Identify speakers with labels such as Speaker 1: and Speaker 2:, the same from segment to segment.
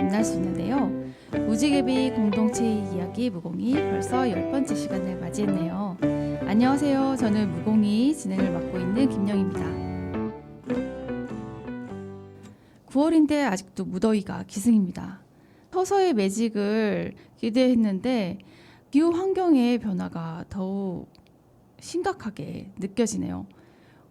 Speaker 1: 만날 수 있는데요. 무지개비 공동체의 이야기 무공이 벌써 10번째 시간을 맞이했네요. 안녕하세요. 저는 무공이 진행을 맡고 있는 김영입니다. 9월인데 아직도 무더위가 기승입니다. 서서의 매직을 기대했는데 기후 환경의 변화가 더욱 심각하게 느껴지네요.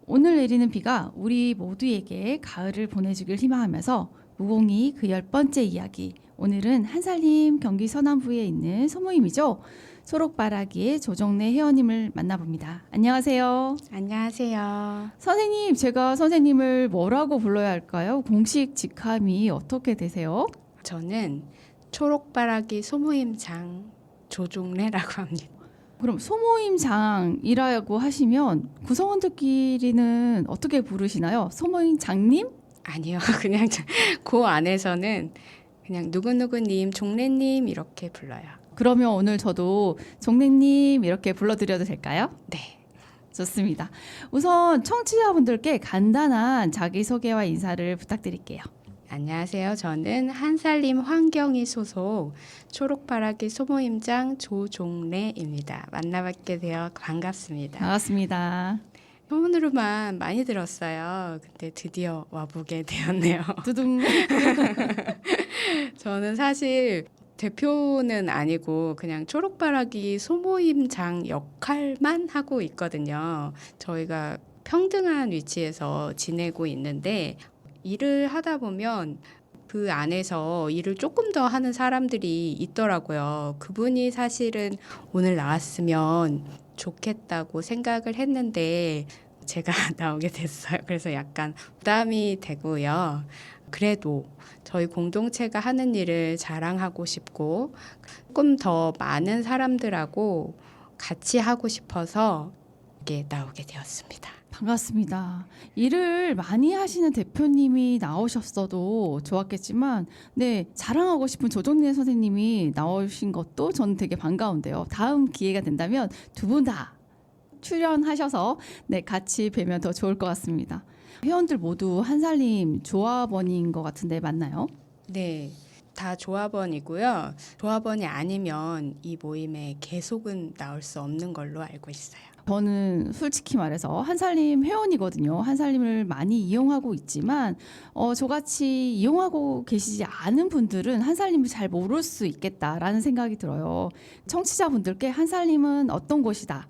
Speaker 1: 오늘 내리는 비가 우리 모두에게 가을을 보내주길 희망하면서 무공이 그 10번째 이야기, 오늘은 한살림 경기 서남부에 있는 소모임이죠. 초록바라기의 조정래 회원님을 만나봅니다. 안녕하세요.
Speaker 2: 안녕하세요.
Speaker 1: 선생님, 제가 선생님을 뭐라고 불러야 할까요? 공식 직함이 어떻게 되세요?
Speaker 2: 저는 초록바라기 소모임장 조종래라고 합니다.
Speaker 1: 그럼 소모임장이라고 하시면 구성원들끼리는 어떻게 부르시나요? 소모임장님?
Speaker 2: 아니요. 그냥 그 안에서는 그냥 누구누구님, 종래님 이렇게 불러요.
Speaker 1: 그러면 오늘 저도 종래님 이렇게 불러드려도 될까요?
Speaker 2: 네.
Speaker 1: 좋습니다. 우선 청취자분들께 간단한 자기소개와 인사를 부탁드릴게요.
Speaker 2: 안녕하세요. 저는 한살림 환경이 소속 초록바라기 소모임장 조종래입니다. 만나뵙게 되어 반갑습니다.
Speaker 1: 반갑습니다.
Speaker 2: 소문으로만 많이 들었어요. 근데 드디어 와보게 되었네요.
Speaker 1: 두둥.
Speaker 2: 저는 사실 대표는 아니고 그냥 초록바라기 소모임장 역할만 하고 있거든요. 저희가 평등한 위치에서 지내고 있는데 일을 하다 보면 그 안에서 일을 조금 더 하는 사람들이 있더라고요. 그분이 사실은 오늘 나왔으면 좋겠다고 생각을 했는데 제가 나오게 됐어요. 그래서 약간 부담이 되고요. 그래도 저희 공동체가 하는 일을 자랑하고 싶고 조금 더 많은 사람들하고 같이 하고 싶어서 이게 나오게 되었습니다.
Speaker 1: 반갑습니다. 일을 많이 하시는 대표님이 나오셨어도 좋았겠지만 네, 자랑하고 싶은 조정래 선생님이 나오신 것도 저는 되게 반가운데요. 다음 기회가 된다면 두 분 다 출연하셔서 네, 같이 뵈면 더 좋을 것 같습니다. 회원들 모두 한살림 조합원인 것 같은데 맞나요?
Speaker 2: 네, 다 조합원이고요. 조합원이 아니면 이 모임에 계속은 나올 수 없는 걸로 알고 있어요.
Speaker 1: 저는 솔직히 말해서 한살림 회원이거든요. 한살림을 많이 이용하고 있지만 저같이 이용하고 계시지 않은 분들은 한살림을 잘 모를 수 있겠다라는 생각이 들어요. 청취자분들께 한살림은 어떤 곳이다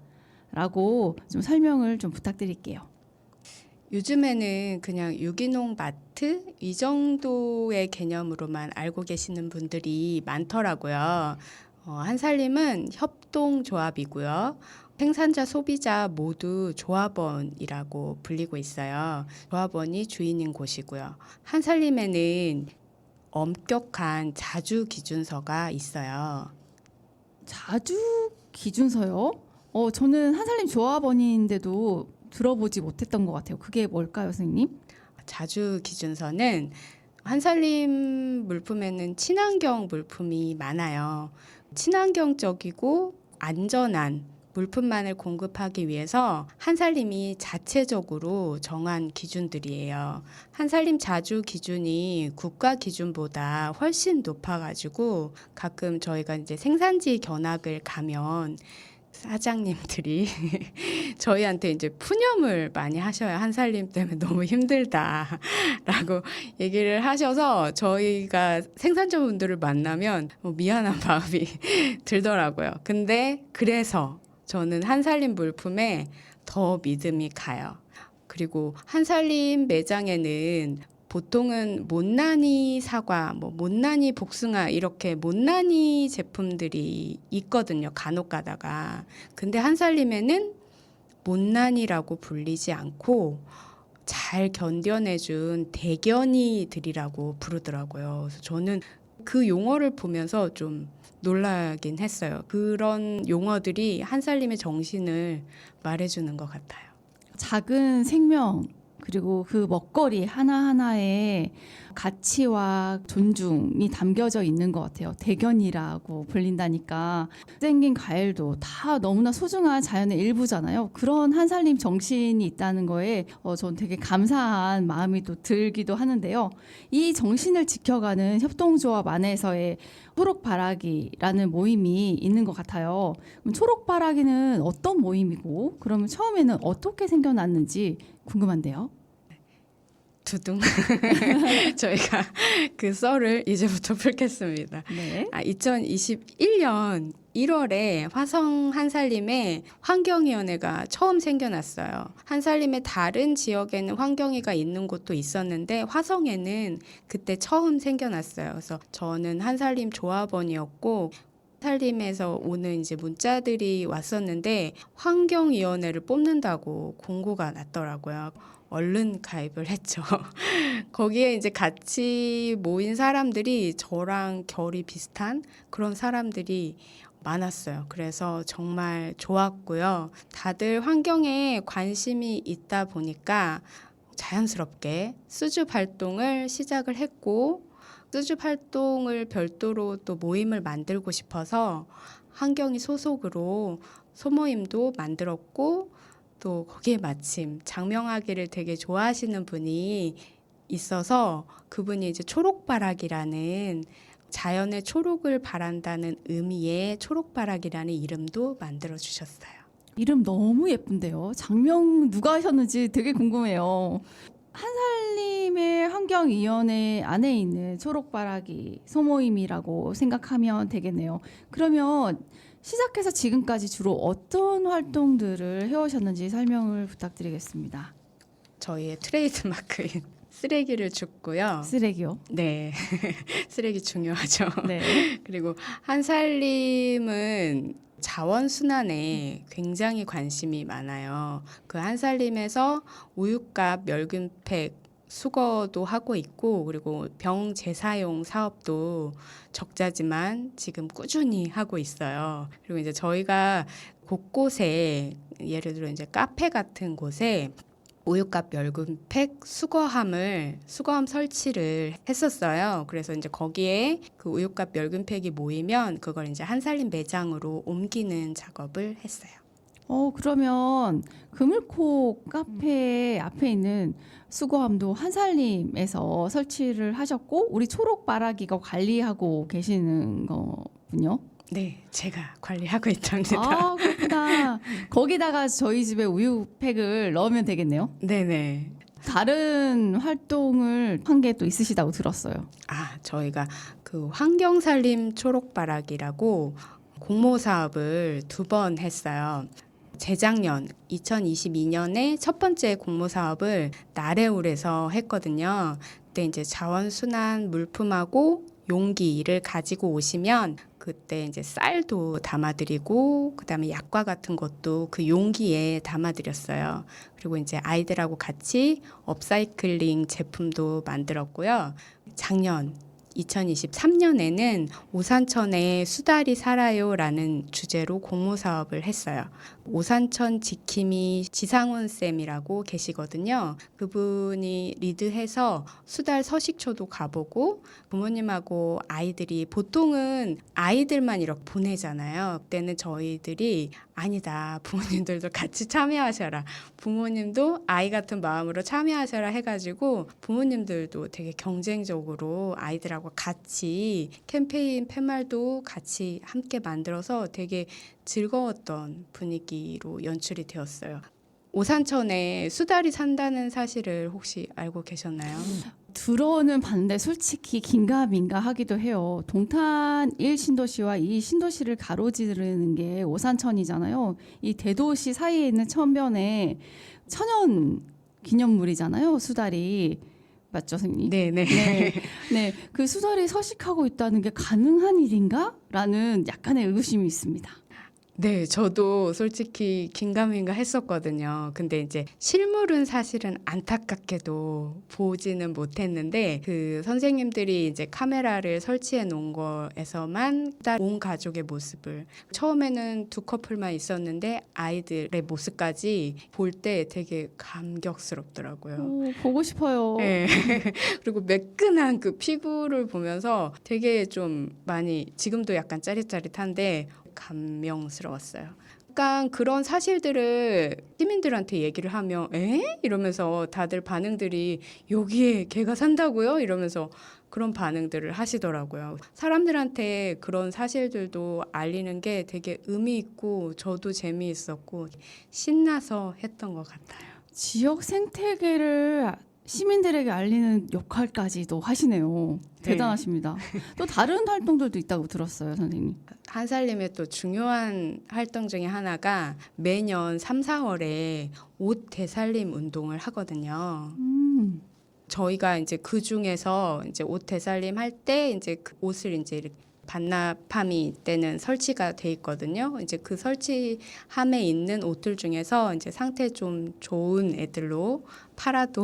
Speaker 1: 라고 좀 설명을 좀 부탁드릴게요.
Speaker 2: 요즘에는 그냥 유기농 마트 이 정도의 개념으로만 알고 계시는 분들이 많더라고요. 한살림은 협동조합이고요. 생산자, 소비자 모두 조합원이라고 불리고 있어요. 조합원이 주인인 곳이고요. 한살림에는 엄격한 자주 기준서가 있어요.
Speaker 1: 자주 기준서요? 저는 한살림 조합원인데도 들어보지 못했던 것 같아요. 그게 뭘까요, 선생님?
Speaker 2: 자주 기준서는 한살림 물품에는 친환경 물품이 많아요. 친환경적이고 안전한 물품만을 공급하기 위해서 한살림이 자체적으로 정한 기준들이에요. 한살림 자주 기준이 국가 기준보다 훨씬 높아가지고 가끔 저희가 이제 생산지 견학을 가면 사장님들이 저희한테 이제 푸념을 많이 하셔요. 한살림 때문에 너무 힘들다라고 얘기를 하셔서 저희가 생산자분들을 만나면 미안한 마음이 들더라고요. 근데 그래서 저는 한살림 물품에 더 믿음이 가요. 그리고 한살림 매장에는 보통은 못난이 사과, 못난이 복숭아 이렇게 못난이 제품들이 있거든요. 간혹 가다가. 근데 한살림에는 못난이라고 불리지 않고 잘 견뎌내준 대견이들이라고 부르더라고요. 그래서 저는 그 용어를 보면서 좀 놀라긴 했어요. 그런 용어들이 한살림의 정신을 말해주는 것 같아요.
Speaker 1: 작은 생명 그리고 그 먹거리 하나하나에 가치와 존중이 담겨져 있는 것 같아요. 대견이라고 불린다니까 생긴 과일도 다 너무나 소중한 자연의 일부잖아요. 그런 한살림 정신이 있다는 거에 전 되게 감사한 마음이 또 들기도 하는데요. 이 정신을 지켜가는 협동조합 안에서의 초록바라기라는 모임이 있는 것 같아요. 그럼 초록바라기는 어떤 모임이고 그러면 처음에는 어떻게 생겨났는지 궁금한데요.
Speaker 2: 두둥. 저희가 그 썰을 이제부터 풀겠습니다.
Speaker 1: 네.
Speaker 2: 2021년 1월에 화성 한살림에 환경위원회가 처음 생겨났어요. 한살림의 다른 지역에는 환경위가 있는 곳도 있었는데 화성에는 그때 처음 생겨났어요. 그래서 저는 한살림 조합원이었고 한살림에서 오는 이제 문자들이 왔었는데 환경위원회를 뽑는다고 공고가 났더라고요. 얼른 가입을 했죠. 거기에 이제 같이 모인 사람들이 저랑 결이 비슷한 그런 사람들이 많았어요. 그래서 정말 좋았고요. 다들 환경에 관심이 있다 보니까 자연스럽게 수줍 활동을 시작을 했고 수줍 활동을 별도로 또 모임을 만들고 싶어서 환경이 소속으로 소모임도 만들었고 또 거기에 마침 장명하기를 되게 좋아하시는 분이 있어서 그분이 이제 초록바라기라는 자연의 초록을 바란다는 의미의 초록바라기라는 이름도 만들어 주셨어요.
Speaker 1: 이름 너무 예쁜데요. 장명 누가 하셨는지 되게 궁금해요. 한살림의 환경위원회 안에 있는 초록바라기 소모임이라고 생각하면 되겠네요. 그러면 시작해서 지금까지 주로 어떤 활동들을 해오셨는지 설명을 부탁드리겠습니다.
Speaker 2: 저희의 트레이드 마크인 쓰레기를 줍고요.
Speaker 1: 쓰레기요?
Speaker 2: 네, 쓰레기 중요하죠.
Speaker 1: 네.
Speaker 2: 그리고 한살림은 자원순환에 굉장히 관심이 많아요. 그 한살림에서 우유값, 멸균팩, 수거도 하고 있고 그리고 병 재사용 사업도 적자지만 지금 꾸준히 하고 있어요. 그리고 이제 저희가 곳곳에 예를 들어 이제 카페 같은 곳에 우유값 멸균팩 수거함 설치를 했었어요. 그래서 이제 거기에 그 우유값 멸균팩이 모이면 그걸 이제 한살림 매장으로 옮기는 작업을 했어요.
Speaker 1: 그러면 그물코 카페 앞에 있는 수거함도 한살림에서 설치를 하셨고 우리 초록바라기가 관리하고 계시는 거군요.
Speaker 2: 네, 제가 관리하고 있답니다.
Speaker 1: 아, 그렇구나. 거기다가 저희 집에 우유팩을 넣으면 되겠네요.
Speaker 2: 네네.
Speaker 1: 다른 활동을 한 게 또 있으시다고 들었어요.
Speaker 2: 저희가 그 환경살림 초록바라기라고 공모 사업을 2번 했어요. 재작년 2022년에 첫 번째 공모 사업을 나래울에서 했거든요. 그때 이제 자원순환 물품하고 용기를 가지고 오시면 그때 이제 쌀도 담아드리고 그다음에 약과 같은 것도 그 용기에 담아드렸어요. 그리고 이제 아이들하고 같이 업사이클링 제품도 만들었고요. 작년 2023년에는 오산천에 수달이 살아요라는 주제로 공모 사업을 했어요. 오산천 지킴이 지상훈 쌤이라고 계시거든요. 그분이 리드해서 수달 서식초도 가보고 부모님하고 아이들이 보통은 아이들만 이렇게 보내잖아요. 그때는 저희들이 아니다. 부모님들도 같이 참여하셔라. 부모님도 아이 같은 마음으로 참여하셔라 해가지고 부모님들도 되게 경쟁적으로 아이들하고 같이 캠페인 팻말도 같이 함께 만들어서 되게 즐거웠던 분위기로 연출이 되었어요. 오산천에 수달이 산다는 사실을 혹시 알고 계셨나요?
Speaker 1: 들어는 봤는데 솔직히 긴가민가 하기도 해요. 동탄 1신도시와 2신도시를 가로지르는 게 오산천이잖아요. 이 대도시 사이에 있는 천변에 천연 기념물이잖아요. 수달이. 맞죠, 선생님?
Speaker 2: 네네.
Speaker 1: 네. 그 수달이 서식하고 있다는 게 가능한 일인가? 라는 약간의 의구심이 있습니다.
Speaker 2: 네, 저도 솔직히 긴가민가 했었거든요. 근데 이제 실물은 사실은 안타깝게도 보지는 못했는데 그 선생님들이 이제 카메라를 설치해 놓은 거에서만 온 가족의 모습을 처음에는 두 커플만 있었는데 아이들의 모습까지 볼 때 되게 감격스럽더라고요.
Speaker 1: 오, 보고 싶어요.
Speaker 2: 네. 그리고 매끈한 그 피부를 보면서 되게 좀 많이 지금도 약간 짜릿짜릿한데 감명스러웠어요. 약간 그런 사실들을 시민들한테 얘기를 하면 에? 이러면서 다들 반응들이 여기에 개가 산다고요? 이러면서 그런 반응들을 하시더라고요. 사람들한테 그런 사실들도 알리는 게 되게 의미 있고 저도 재미있었고 신나서 했던 것 같아요.
Speaker 1: 지역 생태계를 시민들에게 알리는 역할까지도 하시네요.
Speaker 2: 네.
Speaker 1: 대단하십니다. 또 다른 활동들도 있다고 들었어요, 선생님.
Speaker 2: 한살림의 또 중요한 활동 중에 하나가 매년 3, 4월에 옷 되살림 운동을 하거든요. 저희가 이제 그 중에서 이제 옷 되살림 할 때 이제 그 옷을 이제 이렇게 반납함이 때는 설치가 돼 있거든요. 이제 그 설치함에 있는 옷들 중에서 이제 상태 좀 좋은 애들로 팔아도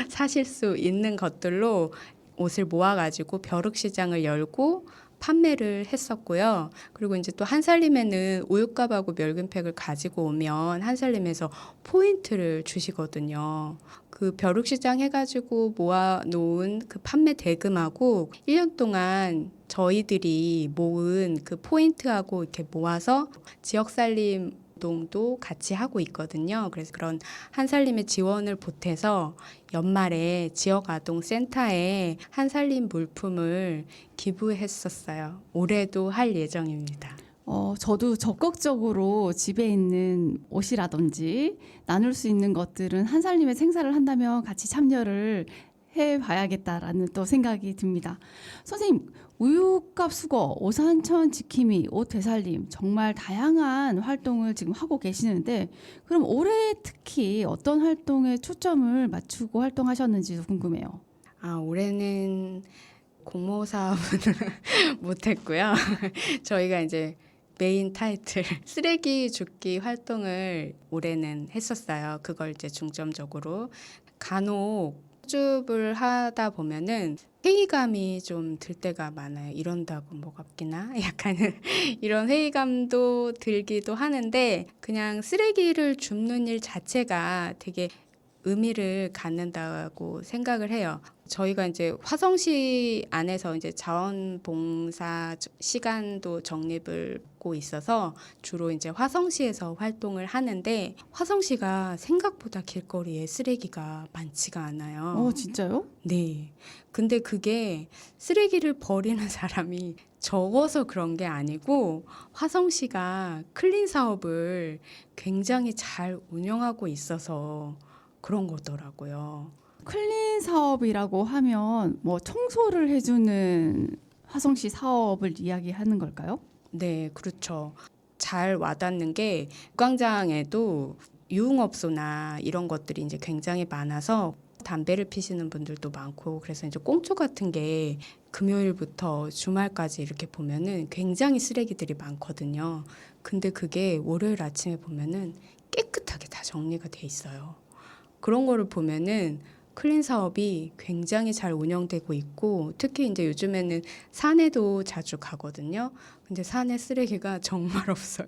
Speaker 2: 사실 수 있는 것들로 옷을 모아가지고 벼룩시장을 열고 판매를 했었고요. 그리고 이제 또 한살림에는 우유값하고 멸균팩을 가지고 오면 한살림에서 포인트를 주시거든요. 그 벼룩시장 해가지고 모아놓은 그 판매 대금하고 1년 동안 저희들이 모은 그 포인트하고 이렇게 모아서 지역살림 운동도 같이 하고 있거든요. 그래서 그런 한살림의 지원을 보태서 연말에 지역아동센터에 한살림 물품을 기부했었어요. 올해도 할 예정입니다.
Speaker 1: 저도 적극적으로 집에 있는 옷이라든지 나눌 수 있는 것들은 한살림에 생사를 한다면 같이 참여를 해봐야겠다라는 또 생각이 듭니다. 선생님, 우유값 수거, 오산천 지킴이, 옷 되살림 정말 다양한 활동을 지금 하고 계시는데 그럼 올해 특히 어떤 활동에 초점을 맞추고 활동하셨는지도 궁금해요.
Speaker 2: 올해는 공모 사업은 못했고요. 저희가 이제 메인 타이틀 쓰레기 줍기 활동을 올해는 했었어요. 그걸 이제 중점적으로 간혹 수줍을 하다 보면은 회의감이 좀 들 때가 많아요. 이런다고 뭐 갚기나 약간 이런 회의감도 들기도 하는데 그냥 쓰레기를 줍는 일 자체가 되게 의미를 갖는다고 생각을 해요. 저희가 이제 화성시 안에서 이제 자원봉사 시간도 적립을 하고 있어서 주로 이제 화성시에서 활동을 하는데 화성시가 생각보다 길거리에 쓰레기가 많지가 않아요.
Speaker 1: 진짜요?
Speaker 2: 네. 근데 그게 쓰레기를 버리는 사람이 적어서 그런 게 아니고 화성시가 클린 사업을 굉장히 잘 운영하고 있어서 그런 거더라고요.
Speaker 1: 클린 사업이라고 하면 뭐 청소를 해주는 화성시 사업을 이야기하는 걸까요?
Speaker 2: 네, 그렇죠. 잘 와닿는 게 육광장에도 유흥업소나 이런 것들이 이제 굉장히 많아서 담배를 피시는 분들도 많고 그래서 이제 꽁초 같은 게 금요일부터 주말까지 이렇게 보면은 굉장히 쓰레기들이 많거든요. 근데 그게 월요일 아침에 보면은 깨끗하게 다 정리가 돼 있어요. 그런 거를 보면은 클린 사업이 굉장히 잘 운영되고 있고 특히 이제 요즘에는 산에도 자주 가거든요. 근데 산에 쓰레기가 정말 없어요.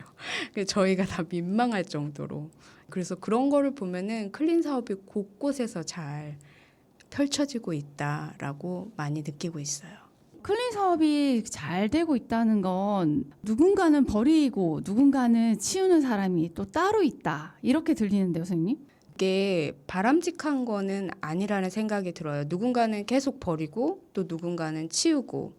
Speaker 2: 그래서 저희가 다 민망할 정도로. 그래서 그런 거를 보면은 클린 사업이 곳곳에서 잘 펼쳐지고 있다라고 많이 느끼고 있어요.
Speaker 1: 클린 사업이 잘 되고 있다는 건 누군가는 버리고 누군가는 치우는 사람이 또 따로 있다. 이렇게 들리는데요, 선생님?
Speaker 2: 이게 바람직한 거는 아니라는 생각이 들어요. 누군가는 계속 버리고 또 누군가는 치우고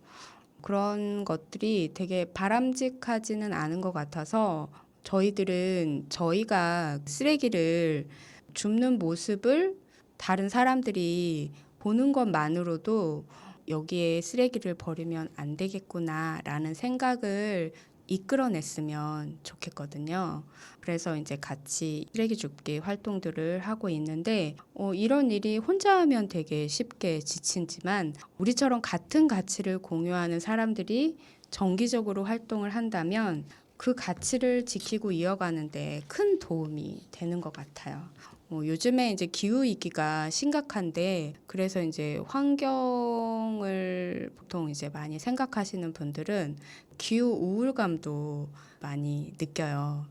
Speaker 2: 그런 것들이 되게 바람직하지는 않은 것 같아서 저희들은 저희가 쓰레기를 줍는 모습을 다른 사람들이 보는 것만으로도 여기에 쓰레기를 버리면 안 되겠구나라는 생각을 이끌어냈으면 좋겠거든요. 그래서 이제 같이 쓰레기 줍기 활동들을 하고 있는데 이런 일이 혼자 하면 되게 쉽게 지치지만 우리처럼 같은 가치를 공유하는 사람들이 정기적으로 활동을 한다면 그 가치를 지키고 이어가는데 큰 도움이 되는 것 같아요. 요즘에 이제 기후 위기가 심각한데 그래서 이제 환경을 보통 이제 많이 생각하시는 분들은 기후 우울감도 많이 느껴요.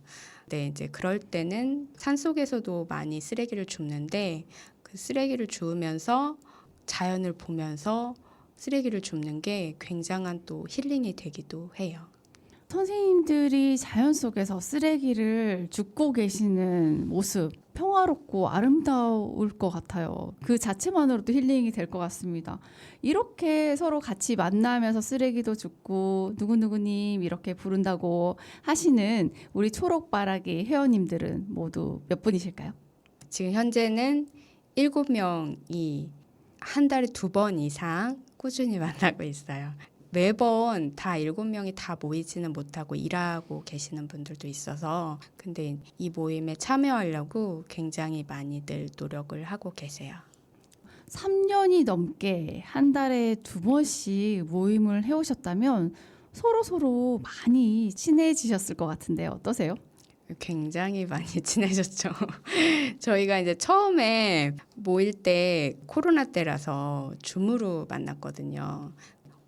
Speaker 2: 근데 이제 그럴 때는 산속에서도 많이 쓰레기를 줍는데 그 쓰레기를 주우면서 자연을 보면서 쓰레기를 줍는 게 굉장한 또 힐링이 되기도 해요.
Speaker 1: 선생님들이 자연 속에서 쓰레기를 줍고 계시는 모습 평화롭고 아름다울 것 같아요. 그 자체만으로도 힐링이 될 것 같습니다. 이렇게 서로 같이 만나면서 쓰레기도 줍고 누구누구님 이렇게 부른다고 하시는 우리 초록바라기 회원님들은 모두 몇 분이실까요?
Speaker 2: 지금 현재는 7명이 한 달에 2번 이상 꾸준히 만나고 있어요. 매번 다 7명이 다 모이지는 못하고 일하고 계시는 분들도 있어서 근데 이 모임에 참여하려고 굉장히 많이들 노력을 하고 계세요.
Speaker 1: 3년이 넘게 한 달에 2번씩 모임을 해오셨다면 서로 많이 친해지셨을 것 같은데 어떠세요?
Speaker 2: 굉장히 많이 친해졌죠. 저희가 이제 처음에 모일 때 코로나 때라서 줌으로 만났거든요.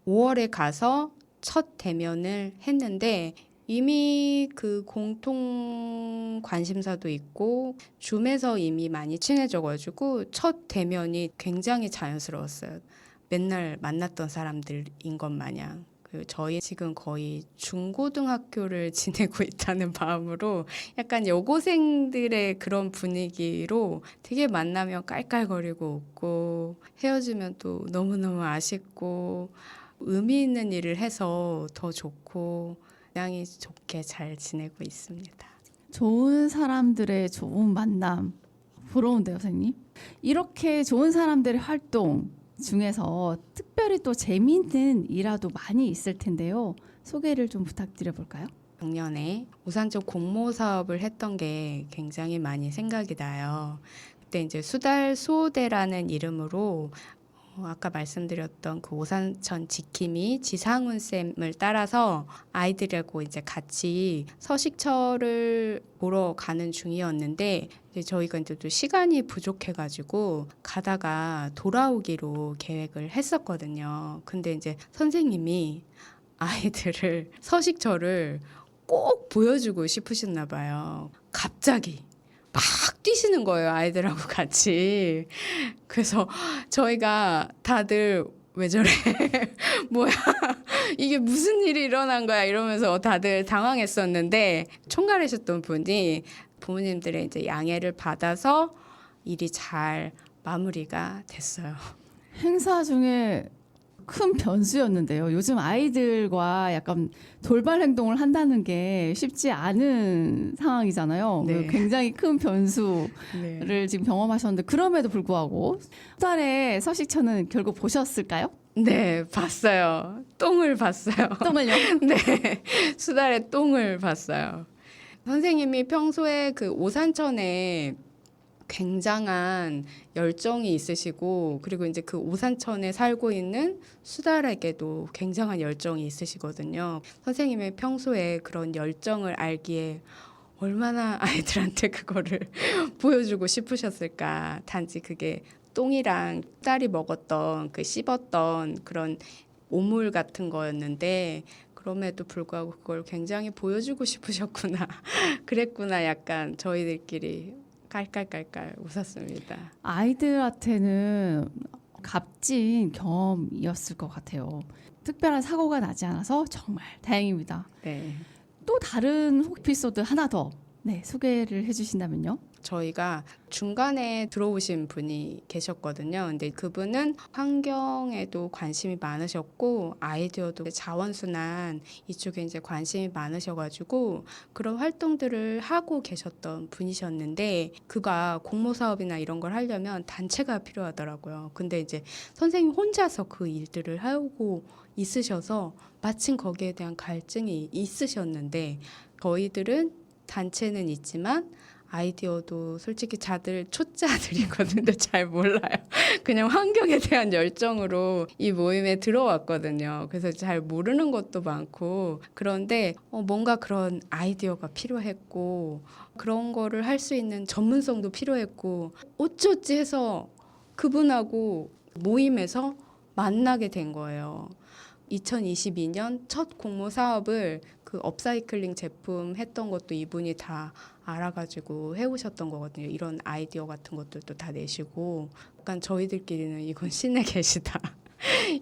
Speaker 2: 5월에 가서 첫 대면을 했는데 이미 그 공통 관심사도 있고 줌에서 이미 많이 친해져가지고 첫 대면이 굉장히 자연스러웠어요. 맨날 만났던 사람들인 것 마냥. 저희 지금 거의 중고등학교를 지내고 있다는 마음으로 약간 여고생들의 그런 분위기로 되게 만나면 깔깔거리고 웃고 헤어지면 또 너무너무 아쉽고 의미 있는 일을 해서 더 좋고 굉장히 좋게 잘 지내고 있습니다.
Speaker 1: 좋은 사람들의 좋은 만남 부러운데요, 선생님. 이렇게 좋은 사람들의 활동 중에서 특별히 또 재미있는 일화도 많이 있을 텐데요. 소개를 좀 부탁드려 볼까요?
Speaker 2: 작년에 우산적 공모 사업을 했던 게 굉장히 많이 생각이 나요. 그때 이제 수달 수호대라는 이름으로 아까 말씀드렸던 그 오산천 지킴이 지상훈 쌤을 따라서 아이들하고 이제 같이 서식처를 보러 가는 중이었는데 이제 저희가 이제 또 시간이 부족해가지고 가다가 돌아오기로 계획을 했었거든요. 근데 이제 선생님이 아이들을 서식처를 꼭 보여주고 싶으셨나 봐요. 갑자기 막 뛰시는 거예요, 아이들하고 같이. 그래서 저희가 다들 왜 저래? 뭐야? 이게 무슨 일이 일어난 거야? 이러면서 다들 당황했었는데 총괄하셨던 분이 부모님들의 이제 양해를 받아서 일이 잘 마무리가 됐어요.
Speaker 1: 행사 중에 큰 변수였는데요. 요즘 아이들과 약간 돌발 행동을 한다는 게 쉽지 않은 상황이잖아요.
Speaker 2: 네.
Speaker 1: 굉장히 큰 변수를
Speaker 2: 네.
Speaker 1: 지금 경험하셨는데 그럼에도 불구하고 수달의 서식처는 결국 보셨을까요?
Speaker 2: 네, 봤어요. 똥을 봤어요.
Speaker 1: 똥을요?
Speaker 2: 네, 수달의 똥을 봤어요. 선생님이 평소에 그 오산천에 굉장한 열정이 있으시고 그리고 이제 그 오산천에 살고 있는 수달에게도 굉장한 열정이 있으시거든요. 선생님의 평소에 그런 열정을 알기에 얼마나 아이들한테 그거를 보여주고 싶으셨을까. 단지 그게 똥이랑 딸이 먹었던 그 씹었던 그런 오물 같은 거였는데 그럼에도 불구하고 그걸 굉장히 보여주고 싶으셨구나. 그랬구나. 약간 저희들끼리 깔깔깔깔 웃었습니다.
Speaker 1: 아이들한테는 값진 경험이었을 것 같아요. 특별한 사고가 나지 않아서 정말 다행입니다.
Speaker 2: 네.
Speaker 1: 또 다른 에피소드 하나 더 소개를 해주신다면요.
Speaker 2: 저희가 중간에 들어오신 분이 계셨거든요. 근데 그분은 환경에도 관심이 많으셨고 아이디어도 자원순환 이쪽에 이제 관심이 많으셔가지고 그런 활동들을 하고 계셨던 분이셨는데 그가 공모 사업이나 이런 걸 하려면 단체가 필요하더라고요. 근데 이제 선생님 혼자서 그 일들을 하고 있으셔서 마침 거기에 대한 갈증이 있으셨는데 저희들은 단체는 있지만 아이디어도 솔직히 다들 초짜들이거든요. 잘 몰라요. 그냥 환경에 대한 열정으로 이 모임에 들어왔거든요. 그래서 잘 모르는 것도 많고 그런데 뭔가 그런 아이디어가 필요했고 그런 거를 할 수 있는 전문성도 필요했고 어찌어찌 해서 그분하고 모임에서 만나게 된 거예요. 2022년 첫 공모 사업을 그 업사이클링 제품 했던 것도 이분이 다 알아가지고 해오셨던 거거든요. 이런 아이디어 같은 것들도 다 내시고 약간 저희들끼리는 이건 신의 계시다.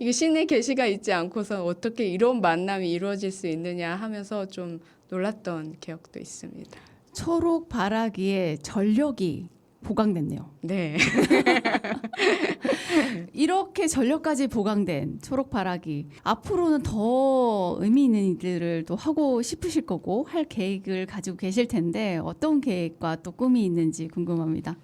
Speaker 2: 이게 신의 계시가 있지 않고서 어떻게 이런 만남이 이루어질 수 있느냐 하면서 좀 놀랐던 기억도 있습니다.
Speaker 1: 초록 바라기에 전력이 보강됐네요.
Speaker 2: 네.
Speaker 1: 이렇게 전력까지 보강된 초록 바라기 앞으로는 더 의미 있는 일들을 또 하고 싶으실 거고 할 계획을 가지고 계실 텐데 어떤 계획과 또 꿈이 있는지 궁금합니다.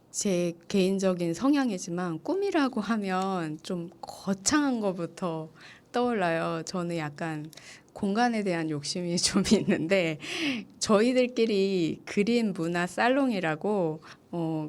Speaker 2: 제 개인적인 성향이지만 꿈이라고 하면 좀 거창한 것부터 떠올라요. 저는 약간 공간에 대한 욕심이 좀 있는데 저희들끼리 그린 문화 살롱이라고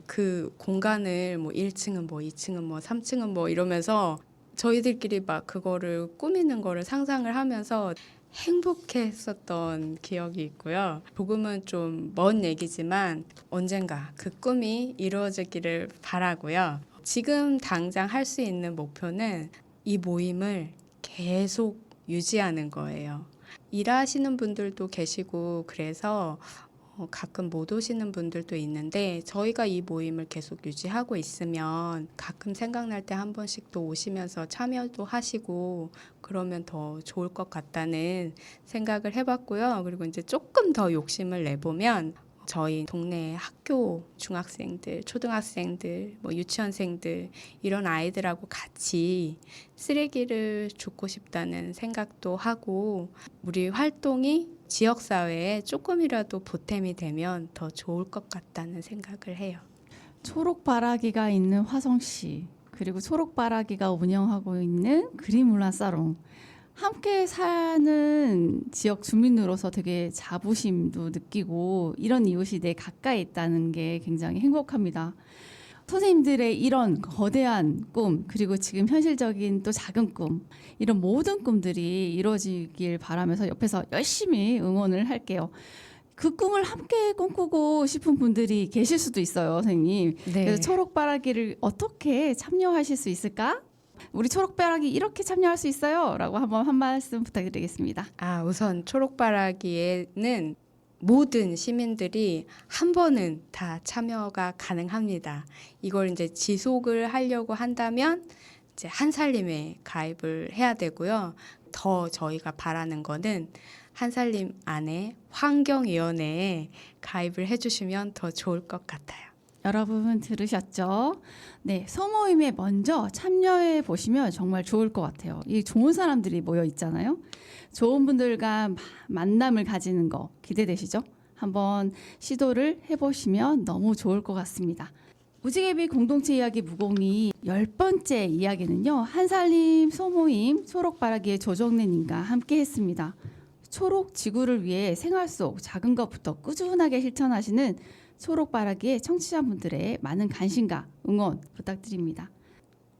Speaker 2: 그 공간을 뭐 1층은 뭐 2층은 뭐 3층은 뭐 이러면서 저희들끼리 막 그거를 꾸미는 거를 상상을 하면서 행복했었던 기억이 있고요. 조금은 좀 먼 얘기지만 언젠가 그 꿈이 이루어지기를 바라고요. 지금 당장 할 수 있는 목표는 이 모임을 계속 유지하는 거예요. 일하시는 분들도 계시고 그래서 가끔 못 오시는 분들도 있는데 저희가 이 모임을 계속 유지하고 있으면 가끔 생각날 때 한 번씩 또 오시면서 참여도 하시고 그러면 더 좋을 것 같다는 생각을 해봤고요. 그리고 이제 조금 더 욕심을 내보면 저희 동네 학교 중학생들, 초등학생들, 뭐 유치원생들 이런 아이들하고 같이 쓰레기를 줍고 싶다는 생각도 하고 우리 활동이 지역사회에 조금이라도 보탬이 되면 더 좋을 것 같다는 생각을 해요.
Speaker 1: 초록바라기가 있는 화성시 그리고 초록바라기가 운영하고 있는 그린문화사롱 함께 사는 지역 주민으로서 되게 자부심도 느끼고 이런 이웃이 내 가까이 있다는 게 굉장히 행복합니다. 선생님들의 이런 거대한 꿈 그리고 지금 현실적인 또 작은 꿈 이런 모든 꿈들이 이루어지길 바라면서 옆에서 열심히 응원을 할게요. 그 꿈을 함께 꿈꾸고 싶은 분들이 계실 수도 있어요, 선생님.
Speaker 2: 네.
Speaker 1: 그래서 초록바라기를 어떻게 참여하실 수 있을까? 우리 초록바라기 이렇게 참여할 수 있어요 라고 한번 한 말씀 부탁드리겠습니다.
Speaker 2: 우선 초록바라기에는 모든 시민들이 한 번은 다 참여가 가능합니다. 이걸 이제 지속을 하려고 한다면 이제 한살림에 가입을 해야 되고요. 더 저희가 바라는 거는 한살림 안에 환경위원회에 가입을 해주시면 더 좋을 것 같아요.
Speaker 1: 여러분 들으셨죠? 네, 소모임에 먼저 참여해 보시면 정말 좋을 것 같아요. 이 좋은 사람들이 모여 있잖아요. 좋은 분들과 만남을 가지는 거 기대되시죠? 한번 시도를 해보시면 너무 좋을 것 같습니다. 무지개빛 공동체 이야기 무공이 10번째 이야기는요. 한살림 소모임 초록바라기의 조정래님과 함께 했습니다. 초록 지구를 위해 생활 속 작은 것부터 꾸준하게 실천하시는 초록바라기의 청취자분들의 많은 관심과 응원 부탁드립니다.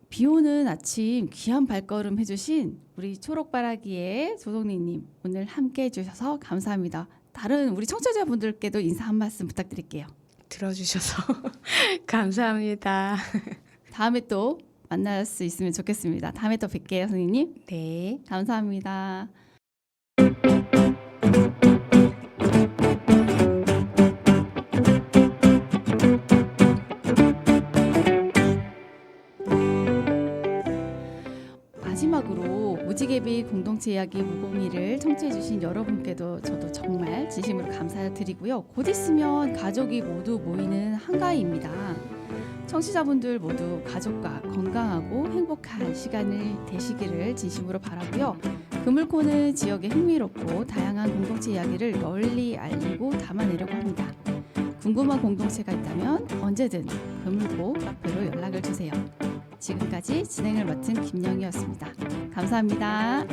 Speaker 1: 비오는 아침 귀한 발걸음 해주신 우리 초록바라기의 조동리님 오늘 함께 해주셔서 감사합니다. 다른 우리 청취자분들께도 인사 한 말씀 부탁드릴게요.
Speaker 2: 들어주셔서 감사합니다.
Speaker 1: 다음에 또 만날 수 있으면 좋겠습니다. 다음에 또 뵐게요, 선생님.
Speaker 2: 네.
Speaker 1: 감사합니다. 마지막으로 무지개빛 공동체 이야기 무공이를 청취해주신 여러분께도 저도 정말 진심으로 감사드리고요. 곧 있으면 가족이 모두 모이는 한가위입니다. 청취자분들 모두 가족과 건강하고 행복한 시간을 되시기를 진심으로 바라고요. 그물코는 지역의 흥미롭고 다양한 공동체 이야기를 널리 알리고 담아내려고 합니다. 궁금한 공동체가 있다면 언제든 그물코 카페로 연락을 주세요. 지금까지 진행을 맡은 김영희였습니다. 감사합니다.